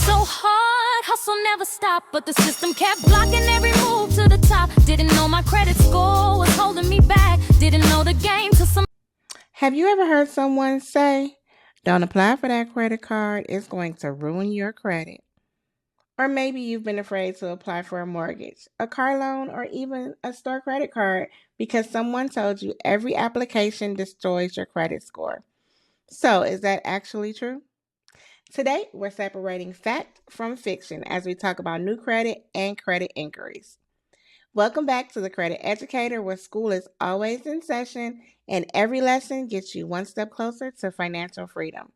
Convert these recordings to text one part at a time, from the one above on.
so hard, hustle never stopped, but the system kept blocking every move to the top. Didn't know my credit score was holding me back. Didn't know the game till some. Have you ever heard someone say, don't apply for that credit card, it's going to ruin your credit? Or maybe you've been afraid to apply for a mortgage, a car loan, or even a store credit card because someone told you every application destroys your credit score. So, is that actually true? Today, we're separating fact from fiction as we talk about new credit and credit inquiries. Welcome back to the Credit Educator, where school is always in session and every lesson gets you one step closer to financial freedom.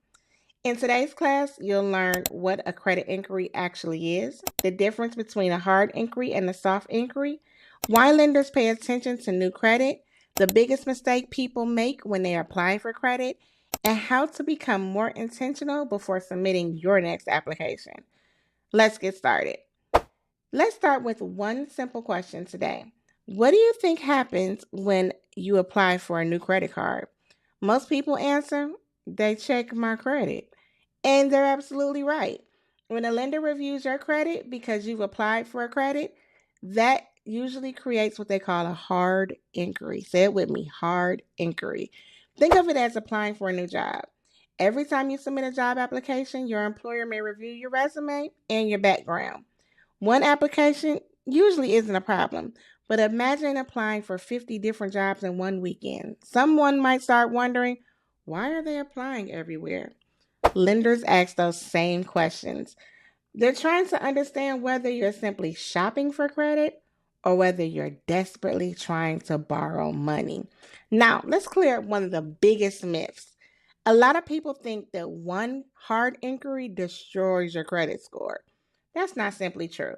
In today's class, you'll learn what a credit inquiry actually is, the difference between a hard inquiry and a soft inquiry, why lenders pay attention to new credit, the biggest mistake people make when they apply for credit, and how to become more intentional before submitting your next application. Let's get started. Let's start with one simple question today. What do you think happens when you apply for a new credit card? Most people answer, they check my credit. And they're absolutely right. When a lender reviews your credit because you've applied for a credit, that usually creates what they call a hard inquiry. Say it with me, hard inquiry. Think of it as applying for a new job. Every time you submit a job application, your employer may review your resume and your background. One application usually isn't a problem, but imagine applying for 50 different jobs in one weekend. Someone might start wondering, why are they applying everywhere? Lenders ask those same questions. They're trying to understand whether you're simply shopping for credit or whether you're desperately trying to borrow money. Now, let's clear up one of the biggest myths. A lot of people think that one hard inquiry destroys your credit score. That's not simply true.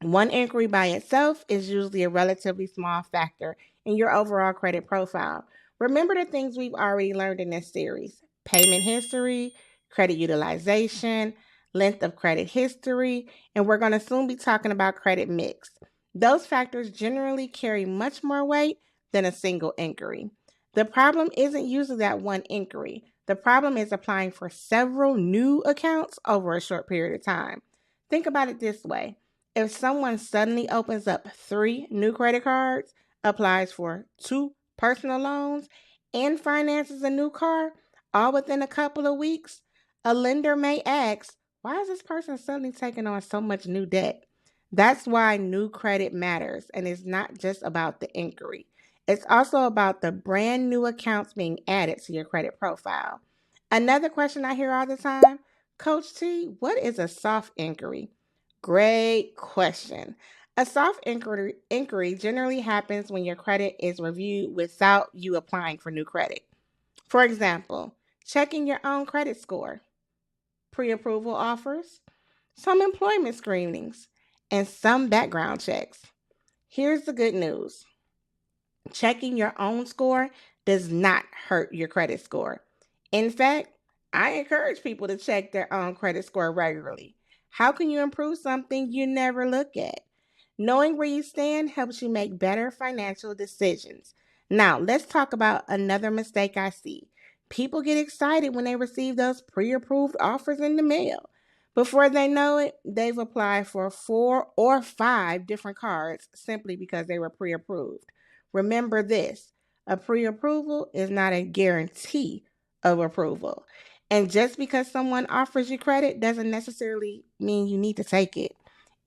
One inquiry by itself is usually a relatively small factor in your overall credit profile. Remember the things we've already learned in this series: payment history, credit utilization, length of credit history, and we're going to soon be talking about credit mix. Those factors generally carry much more weight than a single inquiry. The problem isn't usually that one inquiry. The problem is applying for several new accounts over a short period of time. Think about it this way. If someone suddenly opens up 3 new credit cards, applies for 2 personal loans, and finances a new car, all within a couple of weeks, a lender may ask, why is this person suddenly taking on so much new debt? That's why new credit matters, and it's not just about the inquiry. It's also about the brand new accounts being added to your credit profile. Another question I hear all the time, Coach T, what is a soft inquiry? Great question. A soft inquiry generally happens when your credit is reviewed without you applying for new credit. For example, checking your own credit score, pre approval offers, some employment screenings, and some background checks. Here's the good news: checking your own score does not hurt your credit score. In fact, I encourage people to check their own credit score regularly. How can you improve something you never look at? Knowing where you stand helps you make better financial decisions. Now, let's talk about another mistake I see. People get excited when they receive those pre approved offers in the mail. Before they know it, they've applied for 4 or 5 different cards simply because they were pre approved. Remember this: a pre approval is not a guarantee of approval. And just because someone offers you credit doesn't necessarily mean you need to take it.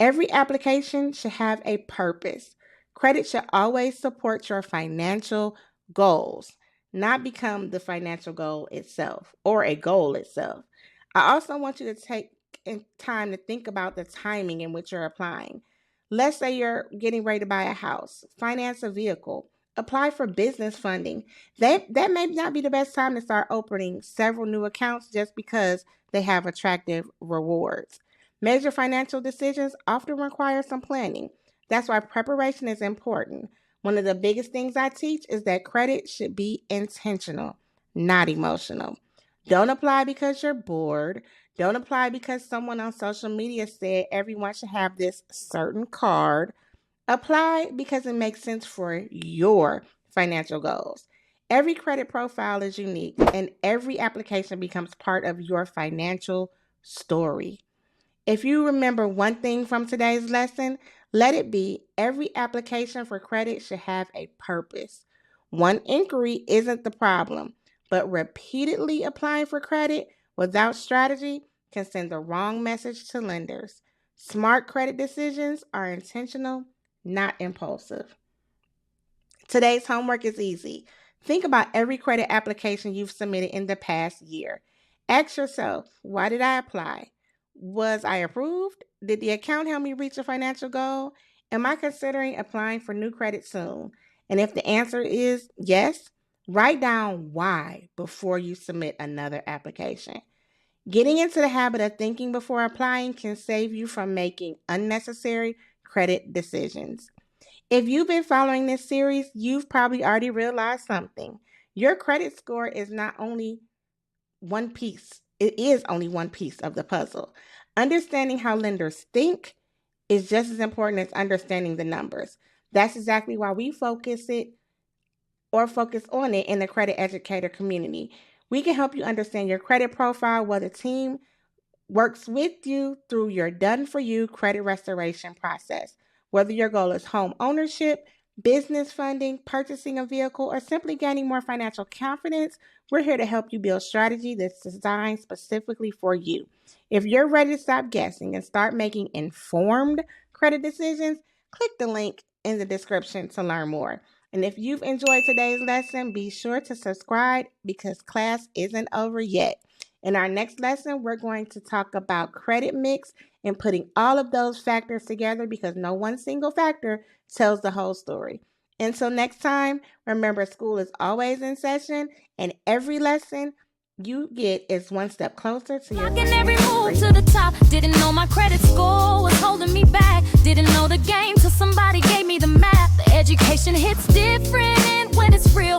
Every application should have a purpose. Credit should always support your financial goals, not become the financial goal itself or a goal itself. I also want you to take time to think about the timing in which you're applying. Let's say you're getting ready to buy a house, finance a vehicle, apply for business funding. That may not be the best time to start opening several new accounts just because they have attractive rewards. Major financial decisions often require some planning. That's why preparation is important. One of the biggest things I teach is that credit should be intentional, not emotional. Don't apply because you're bored. Don't apply because someone on social media said everyone should have this certain card. Apply because it makes sense for your financial goals. Every credit profile is unique, and every application becomes part of your financial story. If you remember one thing from today's lesson, let it be every application for credit should have a purpose. One inquiry isn't the problem, but repeatedly applying for credit without strategy can send the wrong message to lenders. Smart credit decisions are intentional, not impulsive. Today's homework is easy. Think about every credit application you've submitted in the past year. Ask yourself, why did I apply? Was I approved? Did the account help me reach a financial goal? Am I considering applying for new credit soon? And if the answer is yes, write down why before you submit another application. Getting into the habit of thinking before applying can save you from making unnecessary credit decisions. If you've been following this series, you've probably already realized something. Your credit score is not only one piece, it is only one piece of the puzzle. Understanding how lenders think is just as important as understanding the numbers. That's exactly why we focus on it in the Credit Educator community. We can help you understand your credit profile while the team works with you through your done-for-you credit restoration process. Whether your goal is home ownership, business funding, purchasing a vehicle, or simply gaining more financial confidence, we're here to help you build strategy that's designed specifically for you. If you're ready to stop guessing and start making informed credit decisions, click the link in the description to learn more. And if you've enjoyed today's lesson, be sure to subscribe because class isn't over yet. In our next lesson, we're going to talk about credit mix and putting all of those factors together because no one single factor tells the whole story. Until next time, remember school is always in session and every lesson you get is one step closer to your Blocking every financial move to freedom. the top. Didn't know my credit score was holding me back. Didn't know the game till somebody gave me the map. The education hits different when it's real.